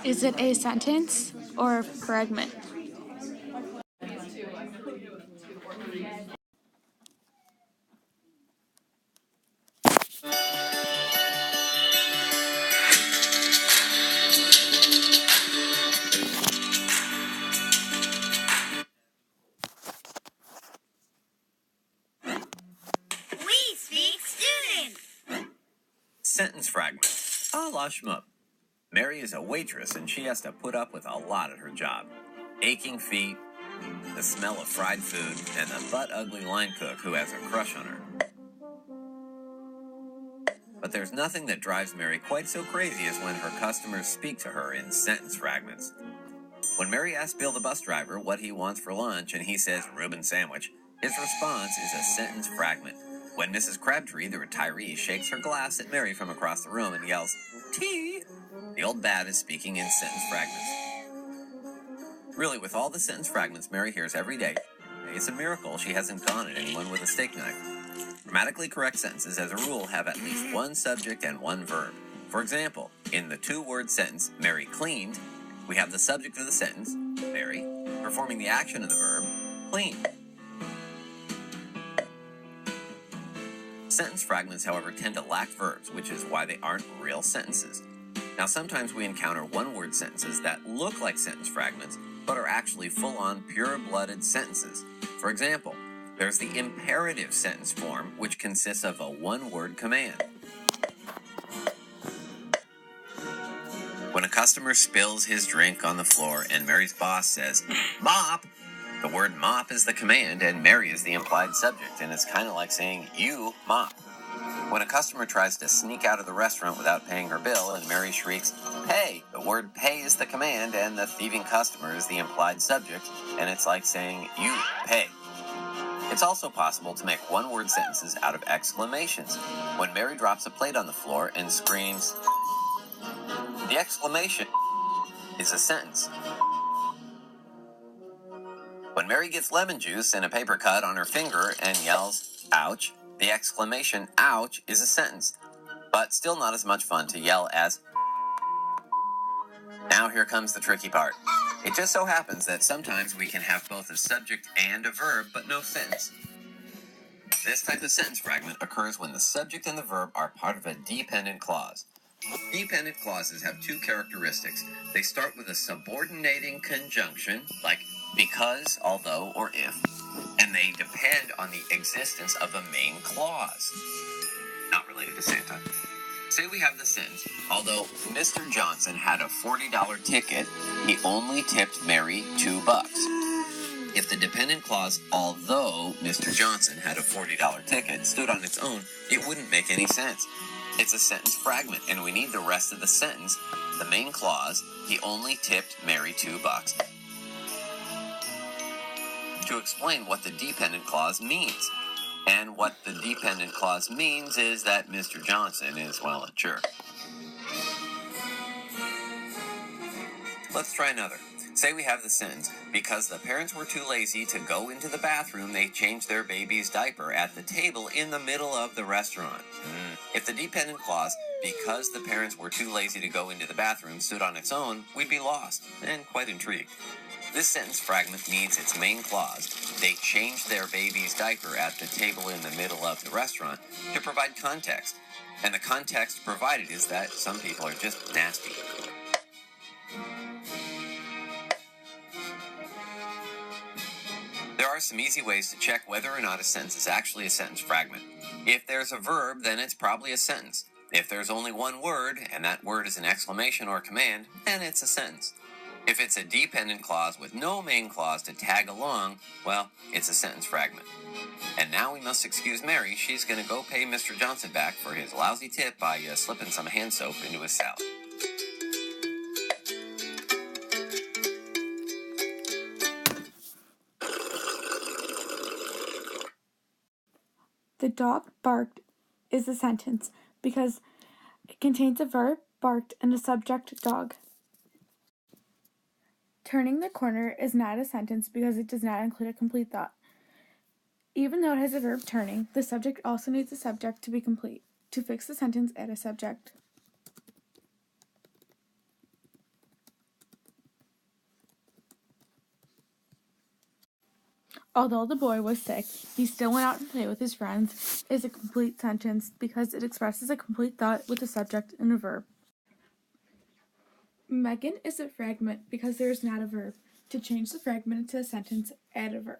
Is it a sentence or a fragment? We speak student. Sentence fragment. A la shmup. Mary is a waitress and she has to put up with a lot at her job. Aching feet, the smell of fried food, and the butt-ugly line cook who has a crush on her. But there's nothing that drives Mary quite so crazy as when her customers speak to her in sentence fragments. When Mary asks Bill the bus driver what he wants for lunch and he says Reuben sandwich, his response is a sentence fragment. When Mrs. Crabtree, the retiree, shakes her glass at Mary from across the room and yells, "Tea!" the old bat is speaking in sentence fragments. Really, with all the sentence fragments Mary hears every day, it's a miracle she hasn't gone at anyone with a steak knife. Grammatically correct sentences, as a rule, have at least one subject and one verb. For example, in the two-word sentence, Mary cleaned, we have the subject of the sentence, Mary, performing the action of the verb, clean. Sentence fragments, however, tend to lack verbs, which is why they aren't real sentences. Now, sometimes we encounter one-word sentences that look like sentence fragments, but are actually full-on, pure-blooded sentences. For example, there's the imperative sentence form, which consists of a one-word command. When a customer spills his drink on the floor and Mary's boss says, "Mop," the word mop is the command and Mary is the implied subject, and it's kind of like saying, "You mop." When a customer tries to sneak out of the restaurant without paying her bill and Mary shrieks, "Pay," the word pay is the command and the thieving customer is the implied subject, and it's like saying, "You pay." It's also possible to make one-word sentences out of exclamations. When Mary drops a plate on the floor and screams, the exclamation is a sentence. When Mary gets lemon juice in a paper cut on her finger and yells, "Ouch," the exclamation, "ouch," is a sentence, but still not as much fun to yell as. Now here comes the tricky part. It just so happens that sometimes we can have both a subject and a verb, but no sentence. This type of sentence fragment occurs when the subject and the verb are part of a dependent clause. Dependent clauses have two characteristics. They start with a subordinating conjunction, like because, although, or if, and they depend on the existence of a main clause. Not related to Santa. Say we have the sentence, although Mr. Johnson had a $40 ticket, he only tipped Mary $2. If the dependent clause, although Mr. Johnson had a $40 ticket, stood on its own, it wouldn't make any sense. It's a sentence fragment, and we need the rest of the sentence, the main clause, he only tipped Mary $2. To explain what the dependent clause means. And what the dependent clause means is that Mr. Johnson is, well, a jerk. Let's try another. Say we have the sentence, because the parents were too lazy to go into the bathroom, they changed their baby's diaper at the table in the middle of the restaurant. If the dependent clause, because the parents were too lazy to go into the bathroom, stood on its own, we'd be lost and quite intrigued. This sentence fragment needs its main clause, they changed their baby's diaper at the table in the middle of the restaurant, to provide context. And the context provided is that some people are just nasty. There are some easy ways to check whether or not a sentence is actually a sentence fragment. If there's a verb, then it's probably a sentence. If there's only one word, and that word is an exclamation or command, then it's a sentence. If it's a dependent clause with no main clause to tag along, well, it's a sentence fragment. And now we must excuse Mary. She's going to go pay Mr. Johnson back for his lousy tip by slipping some hand soap into his salad. The dog barked is a sentence because it contains a verb, barked, and a subject, dog. Turning the corner is not a sentence because it does not include a complete thought. Even though it has a verb turning, the subject also needs a subject to be complete. To fix the sentence, add a subject. Although the boy was sick, he still went out to play with his friends is a complete sentence because it expresses a complete thought with a subject and a verb. Megan is a fragment because there is not a verb. To change the fragment into a sentence, add a verb.